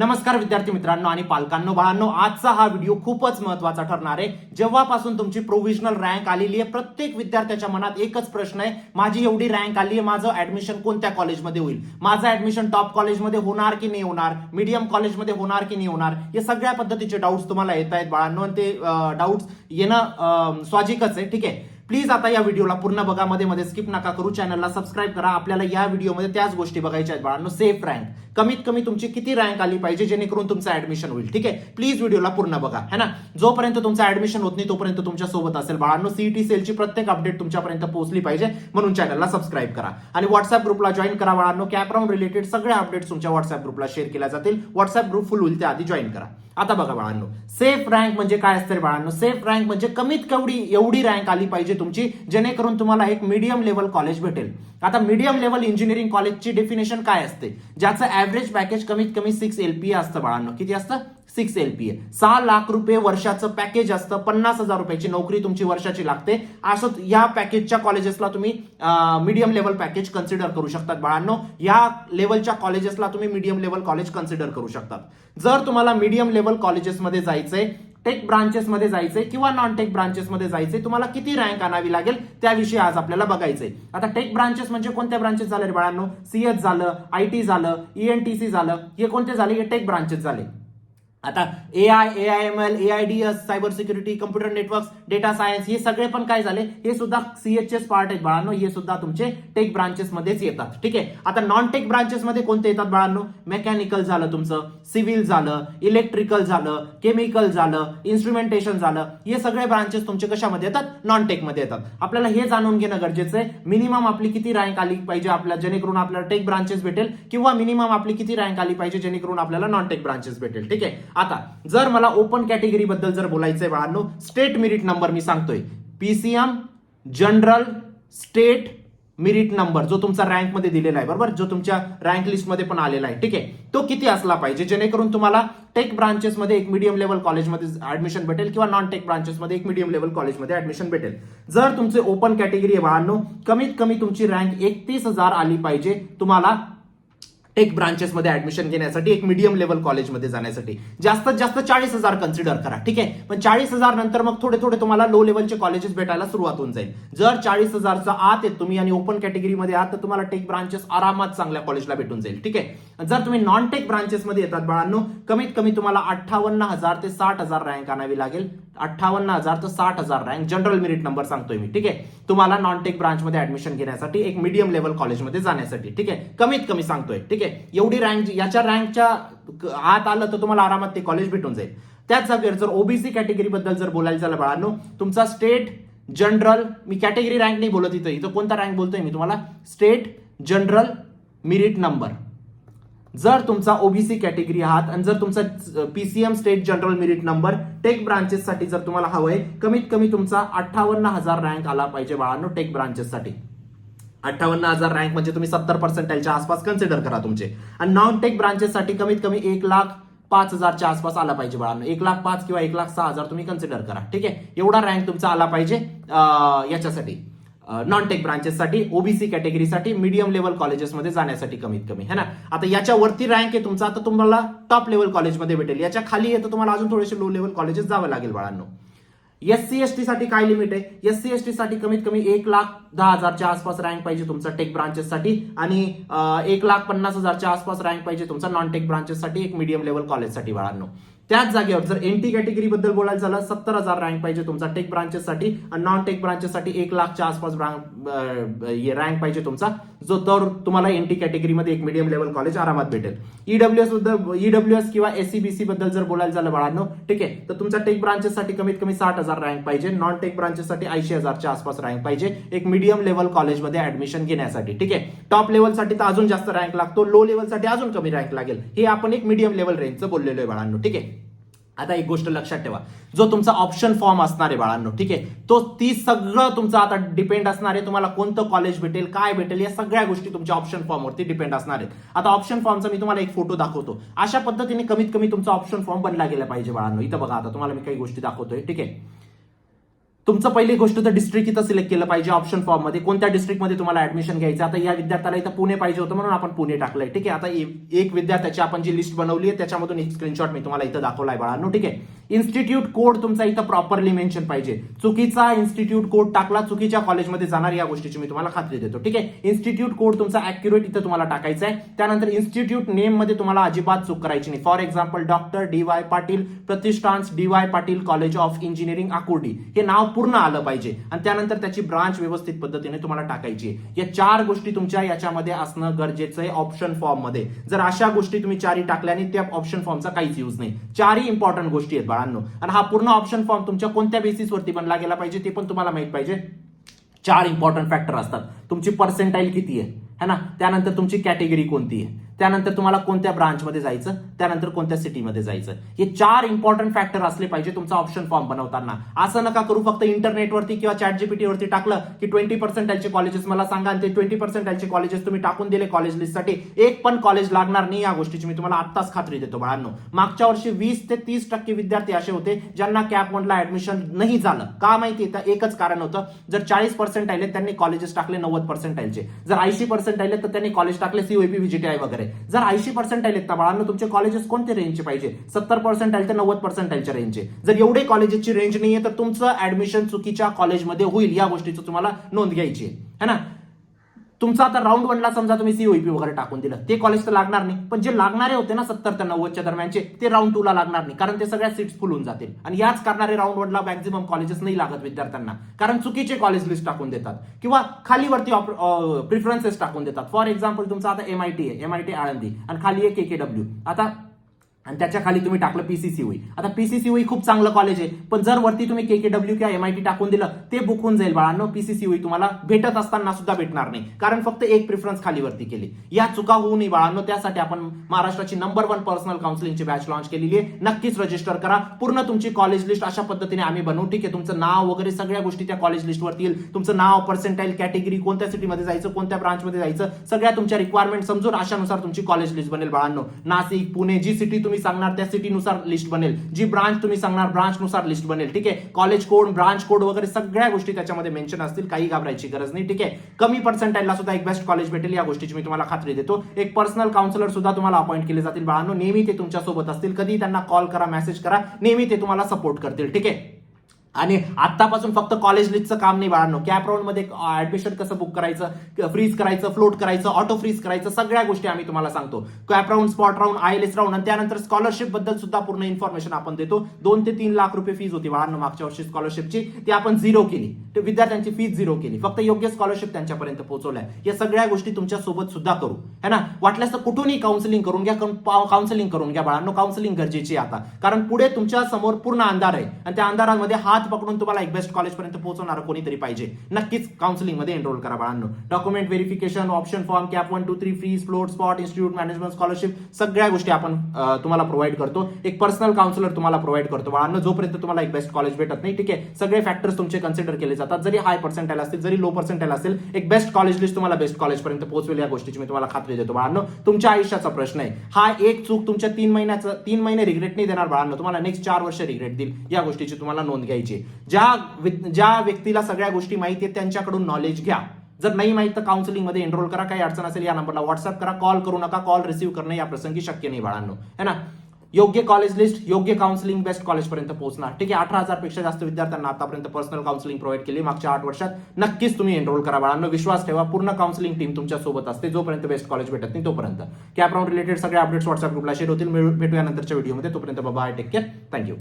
नमस्कार विद्यार्थी मित्रांनो आणि पालकांनो, बाळांनो, आजचा हा व्हिडिओ खूपच महत्त्वाचा ठरणार आहे. जेव्हापासून तुमची प्रोव्हिजनल रँक आलेली आहे, प्रत्येक विद्यार्थ्याच्या मनात एकच प्रश्न आहे, माझी एवढी रँक आली आहे, माझं ऍडमिशन कोणत्या कॉलेजमध्ये होईल, माझं ऍडमिशन टॉप कॉलेजमध्ये होणार की नाही होणार, मीडियम कॉलेजमध्ये होणार की नाही होणार, हे सगळ्या पद्धतीचे डाऊट्स तुम्हाला येत आहेत बाळांनो. आणि ते डाऊट्स येणं स्वाभाविकच आहे. ठीक आहे, प्लीज आता या व्हिडिओला पूर्ण बघा, मध्ये स्किप नका करू, चॅनलला सबस्क्राईब करा. आपल्याला या व्हिडिओमध्ये त्याच गोष्टी बघायच्या आहेत बाळांनो. सेफ रँक, कमीत कमी तुमची किती रँक आली पाहिजे जेणेकरून तुमचं ऍडमिशन होईल. ठीक आहे, प्लीज व्हिडिओला पूर्ण बघा, है ना. जोपर्यंत तुमचं ऍडमिशन होत नाही तोपर्यंत तुमच्या सोबत असेल बाळांनो. सीईटी सेलची प्रत्येक अपडेट तुमच्यापर्यंत पोहोचली पाहिजे म्हणून चॅनलला सबस्क्राईब करा आणि व्हॉट्सअप ग्रुपला जॉईन करा बाळांनो. कॅपराऊंड रिलेटेड सगळ्या अपडेट्स तुमच्या व्हॉट्सअप ग्रुपला शेअर केल्या जातील. व्हॉट्सअप ग्रुप फुल होईल त्याआधी जॉईन करा. आता बघा बाळांनो, सेफ रँक म्हणजे काय असते बाळांनो. सेफ रँक म्हणजे कमीत कमी एवढी रँक आली पाहिजे तुमची जेणेकरून तुम्हाला एक मीडियम लेवल कॉलेज भेटेल. आता मीडियम लेवल इंजिनिअरिंग कॉलेजची डेफिनेशन काय असते, ज्याचं ऍव्हरेज पॅकेज कमीत कमी 6 LPA असतं बाळांनो. किती असतं? 6 LPA. 6 लाख रुपये वर्षाचं पॅकेज असतं. 50,000 रुपयाची नोकरी तुमची वर्षाची लागते. असं या पॅकेजच्या कॉलेजेसला तुम्ही मीडियम लेवल पॅकेज कन्सिडर करू शकतात बाळांनो. या लेवलच्या कॉलेजेसला तुम्ही मीडियम लेवल कॉलेज कन्सिडर करू शकतात. जर तुम्हाला मीडियम लेवल कॉलेजेसमध्ये जायचंय, टेक ब्रांचेसमध्ये जायचंय किंवा नॉन टेक ब्रांचेसमध्ये जायचंय, तुम्हाला किती रँक आणावी लागेल त्याविषयी आज आपल्याला बघायचंय. आता टेक ब्रांचेस म्हणजे कोणत्या ब्रांचेस झाले रे बाळांनो? CS झालं, IT झालं, ENTC झालं, हे कोणते झाले? हे टेक ब्रांचेस झाले. आता AI, AIML, AIDS, cyber security, computer networks, data science, हे सगळे पण काय झाले? हे सुद्धा CH's पार्ट आहेत बाळांनो. हे सुद्धा तुमचे टेक ब्रांचेस मध्येच येतात. ठीक आहे, आता नॉन टेक ब्रांचेस मध्ये कोणते येतात बाळांनो? मेकॅनिकल झालं तुमचं, सिव्हिल झालं, इलेक्ट्रिकल झालं, केमिकल झालं, इन्स्ट्रुमेंटेशन झालं, हे सगळे ब्रांचेस तुमचे कशामध्ये येतात? नॉन टेक मध्ये येतात. आपल्याला हे जाणून घेणं गरजेचं आहे, मिनिमम आपली किती रँक आली पाहिजे आपल्याला जेणेकरून आपल्याला टेक ब्रांचेस भेटेल, किंवा मिनिमम आपली किती रँक आली पाहिजे जेणेकरून आपल्याला नॉन टेक ब्रांचेस भेटेल. ठीक आहे, आता जर मला ओपन कॅटेगरी बद्दल जर बोलायचंय बाळांनो, स्टेट मेरिट नंबर मी सांगतोय. PCM general state merit number जो तुमचा रँक मध्ये दिलेला आहे, बरोबर, जो तुमच्या रँक लिस्ट मध्ये पण आलेला आहे. ठीक आहे, तो किती असला पाहिजे जेणेकरून तुम्हाला टेक ब्रांचेस मध्ये एक मीडियम लेवल कॉलेजमध्ये ऍडमिशन भेटेल किंवा नॉन टेक ब्रांचेस मध्ये एक मीडियम लेवल कॉलेजमध्ये ऍडमिशन भेटेल. जर तुमचे ओपन कॅटेगरी आहे बाळांनो, कमीत कमी तुमची रँक 31,000 आली पाहिजे तुम्हाला टेक ब्रांचेस मध्ये ऍडमिशन घेण्यासाठी, एक मीडियम लेवल कॉलेजमध्ये जाण्यासाठी. जास्तीत जास्त 40,000 कन्सिडर करा. ठीक आहे, पण 40,000 नंतर मग थोडे थोडे तुम्हाला लो लेवलचे कॉलेजेस भेटायला सुरुवात होऊन जाईल. जर 40,000चा आत आहेत तुम्ही आणि ओपन कॅटेगरीमध्ये आहात तर तुम्हाला टेक ब्रांचेस आरामात चांगल्या कॉलेजला भेटून जाईल. ठीक आहे, जर तुम्ही नॉन टेक ब्रांचेस मध्ये येतात बाळांनो, कमीत कमी तुम्हाला 58,000 ते 60,000 रँक आणावी लागेल. 58,000 ते 60,000 रँक जनरल मेरिट नंबर सांगतोय मी. ठीक आहे, तुम्हाला नॉन टेक ब्रांच मध्ये ऍडमिशन घेण्यासाठी, एक मीडियम लेवल कॉलेजमध्ये जाण्यासाठी. ठीक आहे, कमीत कमी सांगतोय. ठीक आहे, एवढी रँक, याच्या रँकच्या आत आलं तर तुम्हाला आरामात ते कॉलेज भेटून जाईल. त्याच जागेवर जर ओबीसी कॅटेगरी बद्दल जर बोलायला झालं बाळांनो, तुमचा स्टेट जनरल, मी कॅटेगरी रँक नाही बोलत इथं कोणता रँक बोलतोय मी तुम्हाला? State general merit number. जर तुमचा ओबीसी कॅटेगरी आहात आणि जर तुमचा PCM state general merit number tech branches साठी जर तुम्हाला हवंय, कमीत कमी तुमचा 58,000 रँक आला पाहिजे बाळांनो टेक ब्रांचेस साठी. 58,000 रँक म्हणजे तुम्ही 70% आसपास कन्सिडर करा तुमचे. आणि नॉन टेक ब्रांचेस साठी कमीत कमी 1,05,000 आसपास आला पाहिजे बाळांनो. 1,05,000 किंवा 1,06,000 तुम्ही कन्सिडर करा. ठीक आहे, एवढा रँक तुमचा आला पाहिजे याच्यासाठी, नॉन टेक ब्रांचेस साठी, ओबीसी कॅटेगरीसाठी, मीडियम लेवल कॉलेजेसमध्ये जाण्यासाठी कमीत कमी, है ना. आता याच्या वरती रँक आहे तुमचा, आता तुम्हाला टॉप लेवल कॉलेजमध्ये भेटेल. याच्या खाली आहे तर तुम्हाला अजून थोडेसे लो लेवल कॉलेजेस जावं लागेल बाळांनो. SC/ST साठी काय लिमिट आहे? SC/ST साठी कमीत कमी 1,10,000 आसपास रँक पाहिजे तुमचा टेक ब्रांचेस साठी आणि 1,50,000 आसपास रँक पाहिजे तुमचा नॉन टेक ब्रांचेस साठी, एक मीडियम लेवल कॉलेजसाठी बाळांनो. त्याच जागेवर जर NT कॅटेगरी बद्दल बोलायला झालं, 70,000 रँक पाहिजे तुमचा टेक ब्रांचेस साठी आणि नॉन टेक ब्रांचेस साठी 1,00,000 आसपास रँक पाहिजे तुमचा, जो तर तुम्हाला NT कॅटेगरीमध्ये एक मीडियम लेवल कॉलेज आरामात भेटेल. EWS किंवा SCBC बद्दल जर बोलायला झालं बाळांनो, ठीक आहे, तर तुमचा टेक ब्रांचेस साठी कमीत कमी 60,000 रँक पाहिजे, नॉन टेक ब्रांचेस साठी 80,000 आसपास रँक पाहिजे एक मीडियम लेवल कॉलेजमध्ये ऍडमिशन घेण्यासाठी. ठीक आहे, टॉप लेवलसाठी तर अजून जास्त रँक लागतो, लो लेवलसाठी अजून कमी रँक लागेल. हे आपण एक मीडियम लेवल रेंजचं बोललेलो आहे बाळांनो. ठीक आहे, आता एक गोष्ट लक्षात ठेवा, जो तुमचा ऑप्शन फॉर्म असणार आहे बाळांनो, ठीक आहे, ती सगळं तुमचं आता डिपेंड असणार आहे. तुम्हाला कोणतं कॉलेज भेटेल, काय भेटेल, या सगळ्या गोष्टी तुमच्या ऑप्शन फॉर्मवरती डिपेंड असणार आहेत. आता ऑप्शन फॉर्मचा मी तुम्हाला एक फोटो दाखवतो. अशा पद्धतीने कमीत कमी तुमचा ऑप्शन फॉर्म बनला गेला पाहिजे बाळांनो. इथं बघा, आता तुम्हाला मी काही गोष्टी दाखवतोय. ठीक आहे, तुमचं पहिली गोष्ट तर डिस्ट्रिक्ट इथं सिलेक्ट केलं पाहिजे ऑप्शन फॉर्म मध्ये, कोणत्या डिस्ट्रिक्टमध्ये तुम्हाला ऍडमिशन घ्यायचं. आता या विद्यार्थ्याला इथं पुणे पाहिजे होतं म्हणून आपण पुणे टाकलंय. ठीक आहे, आता एक विद्यार्थ्याची आपण जी लिस्ट बनवली आहे त्याच्यामधून एक स्क्रीनशॉट मी तुम्हाला इथं दाखवलाय बाळांनो. ठीक आहे, इन्स्टिट्यूट कोड तुमचा इथं प्रॉपरली मेन्शन पाहिजे. चुकीचा इन्स्टिट्यूट कोड टाकला, चुकीच्या कॉलेजमध्ये जाणार, या गोष्टीची मी तुम्हाला खात्री देतो. ठीक आहे, इन्स्टिट्यूट कोड तुमचा ऍक्युरेट इथं तुम्हाला टाकायचा आहे. त्यानंतर इन्स्टिट्यूट नेम मध्ये तुम्हाला अजिबात चूक करायची नाही. For example doctor DY Patil Pratishthan DY Patil college of engineering Akurdi हे नाव पूर्ण आलं पाहिजे आणि त्यानंतर त्याची ब्रांच व्यवस्थित पद्धतीने तुम्हाला टाकायची आहे. या 4 गोष्टी तुमच्या याच्यामध्ये असणं गरजेचं आहे ऑप्शन फॉर्म मध्ये. जर अशा गोष्टी तुम्ही 4 टाकल्याने त्या ऑप्शन फॉर्मचा काहीच यूज नाही. 4 इम्पॉर्टंट गोष्टी आहेत बाळांनो. आणि हा पूर्ण ऑप्शन फॉर्म तुमच्या कोणत्या बेसिसवरती बनला गेला पाहिजे ते पण तुम्हाला माहित पाहिजे. 4 इम्पॉर्टंट फॅक्टर असतात. तुमची पर्सेंटाईल किती आहे है ना, त्यानंतर तुमची कॅटेगरी कोणती आहे, त्यानंतर तुम्हाला कोणत्या ब्रांचमध्ये जायचं, त्यानंतर कोणत्या सिटीमध्ये जायचं. हे 4 इम्पॉर्टंट फॅक्टर असले पाहिजे तुमचा ऑप्शन फॉर्म बनवताना. असं नका करू फक्त इंटरनेटवरती किंवा ChatGPT वरती टाकलं की 20% कॉलेजेस मला सांगा आणि ते 20% कॉलेजेस तुम्ही टाकून दिले कॉलेज लिस्टसाठी, एक पण कॉलेज लागणार नाही. या गोष्टीची मी तुम्हाला आत्ताच खात्री देतो बाळांनो. मागच्या वर्षी 20 ते 30% विद्यार्थी असे होते ज्यांना कॅप 1 ला ऍडमिशन नाही झालं. का माहिती आहे, एकच कारण होतं, जर 40% आले त्यांनी कॉलेजेस टाकले 90%चे, जर 80% आले तर त्यांनी कॉलेज टाकले COEP VGTI वगैरे. जर 80% आलेत ना बाळांनो, तुमचे कॉलेजेस कोणते रेंजचे पाहिजे, 70% आले तर 90% रेंजचे. जर एवढे कॉलेजेसची रेंज नाहीये तर तुमचं ऍडमिशन चुकीच्या कॉलेजमध्ये होईल. या गोष्टीचं तुम्हाला नोंद घ्यायची आहे ना. तुमचा आता राऊंड 1 ला समजा तुम्ही COEP वगैरे टाकून दिलं, ते कॉलेज तर लागणार नाही. पण जे लागणारे होते ना 70 ते 90च्या दरम्यानचे, ते राऊंड 2 ला लागणार नाही, कारण ते सगळ्या सीट्स फुल होऊन जातील. आणि याच कारणाने राऊंड 1 ला मॅक्झिमम कॉलेजेस नाही लागत विद्यार्थ्यांना, कारण चुकीचे कॉलेज लिस्ट टाकून देतात किंवा खालीवरती प्रिफरन्सेस टाकून देतात. फॉर एक्झाम्पल तुमचा आता MIT आहे, MIT आळंदी, आणि खाली आहे KKW. आता आणि त्याच्या खाली तुम्ही टाकलं PCCOE. आता PCCOE खूप चांगलं कॉलेज आहे, पण जर वरती तुम्ही KKW किंवा MIT टाकून दिलं ते बुक होऊन जाईल बाळांनो. PCCOE तुम्हाला भेटत असताना सुद्धा भेटणार नाही, कारण फक्त एक प्रिफरन्स खालीवरती केली. या चुका होऊ नये बाळांनो, त्यासाठी आपण महाराष्ट्राची नंबर 1 पर्सनल काउन्सिलिंगची बॅच लॉन्च केलेली आहे. नक्कीच रजिस्टर करा. पूर्ण तुमची कॉलेज लिस्ट अशा पद्धतीने आम्ही बनवू. ठीक आहे, तुमचं नाव वगैरे सगळ्या गोष्टी त्या कॉलेज लिस्टवरती येईल. तुमचं नाव, पर्सेंटाईल, कॅटेगरी, कोणत्या सिटीमध्ये जायचं, कोणत्या ब्रांचमध्ये जायचं, सगळ्या तुमच्या रिक्वायरमेंट समजून अशानुसार तुमची कॉलेज लिस्ट बनेल बाळांनो. नाशिक, पुणे, जी सिटी तुम्ही सांगणार त्या सिटी नुसार लिस्ट बनेल, जी ब्रांच तुम्ही सांगणार ब्रांच नुसार लिस्ट बनेल. ठीक आहे, कॉलेज कोड, ब्रांच कोड वगैरे सगळ्या गोष्टी त्याच्यामध्ये मेन्शन असतील. काही घाबरायची गरज नाही. ठीक आहे, कमी पर्सेंटाईलला सुद्धा एक बेस्ट कॉलेज भेटेल. या गोष्टीची मी तुम्हाला खात्री देतो. एक पर्सनल काउन्सिलर सुद्धा तुम्हाला अपॉइंट केले जातील बाळांनो. नेहमी ते तुमच्या सोबत असतील. कधी त्यांना कॉल करा, मेसेज करा, नेहमी ते तुम्हाला सपोर्ट करतील. ठीक आहे, आणि आतापासून फक्त कॉलेज लिस्टचं काम नाही बाळांनो. कॅप राऊंड मध्ये ऍडमिशन कसं बुक करायचं, फ्रीज करायचं, फ्लोट करायचं, ऑटो फ्रीज करायचं, सगळ्या गोष्टी आम्ही तुम्हाला सांगतो. Cap round, spot round, ILS round, आणि त्यानंतर स्कॉलरशिप बद्दल सुद्धा पूर्ण इन्फॉर्मेशन आपण देतो. 2 ते 3 लाख रुपये फीज होती बाळांनो मागच्या वर्षी स्कॉलरशिपची, ती आपण 0 केली. विद्यार्थ्यांची फीज 0 केली, फक्त योग्य स्कॉलरशिप त्यांच्यापर्यंत पोहोचवल्या. या सगळ्या गोष्टी तुमच्या सोबत सुद्धा करू है ना. वाटल्यास तर कुठूनही काउन्सिलिंग करून घ्या, काउन्सिलिंग करून घ्या बाळांनो. काउन्सिलिंग गरजेची आहे आता, कारण पुढे तुमच्या समोर पूर्ण अंधार आहे आणि त्या अंधारामध्ये हात पकडून तुम्हाला एक बेस्ट कॉलेज पर्यंत पोहोचवणार कोणीतरी पाहिजे. नक्कीच काउन्सिलिंग मध्ये एनरोल करा बाळांनो. Document verification, option form, cap 1, 2, 3, freeze, float, spot, institute management, scholarship, सगळ्या गोष्टी आपण तुम्हाला प्रोव्हाइड करतो. एक पर्सनल काउन्सिलर तुम्हाला प्रोव्हाइड करतो बाळांनो, जोपर्यंत तुम्हाला एक बेस्ट कॉलेज भेटत नाही. ठीक आहे, सगळे फॅक्टर्स तुमचे कन्सिडर केले जातात. जरी हाय पर्सेंटाईल असतील, जरी लो पर्सेंटाईल असेल, एक बेस्ट कॉलेज लिस्ट तुम्हाला बेस्ट कॉलेज पर्यंत पोहोचवेल. या गोष्टीची मी तुम्हाला खात्री देतो बाळांनो. तुमच्या आयुष्याचा प्रश्न आहे हा. एक चूक तुमच्या 3 महिने रिग्रेट नाही देणार बाळांनो, तुम्हाला नेक्स्ट 4 वर्ष रिग्रेट देईल. या गोष्टीची तुम्हाला नोंद घ्यायची. ज्या व्यक्तीला सगळ्या गोष्टी माहिती आहेत त्यांच्याकडून नॉलेज घ्या. जर नाही माहित तर काउन्सिलिंग मध्ये एनरोल करा. काही अडचण असेल या नंबरला व्हॉट्सअप करा, कॉल करू नका. कॉल रिसीव्ह करणं या प्रसंगी शक्य नाही बाळांनो है ना. योग्य कॉलेज लिस्ट, योग्य काउन्सिलिंग, बेस्ट कॉलेज पर्यंत पोहोचणार. ठीक आहे, 18,000 पेक्षा जास्त विद्यार्थ्यांना आतापर्यंत पर्सनल काउन्सिलिंग प्रोव्हाइड केली मागच्या 8 वर्षात. नक्कीच तुम्ही एनरोल करा बाळांनो. विश्वास ठेवा, पूर्ण काउन्सिलिंग टीम तुमच्या सोबत असते जोपर्यंत बेस्ट कॉलेज भेटत नाही तोपर्यंत. कॅप राऊंड रिलेटेड सगळे अपडेट्स व्हॉट्सअप ग्रुपला शेअर होतील. भेटूया नंतरच्या व्हिडिओमध्ये. तोपर्यंत बाय, टेक केअर, थँक्यू.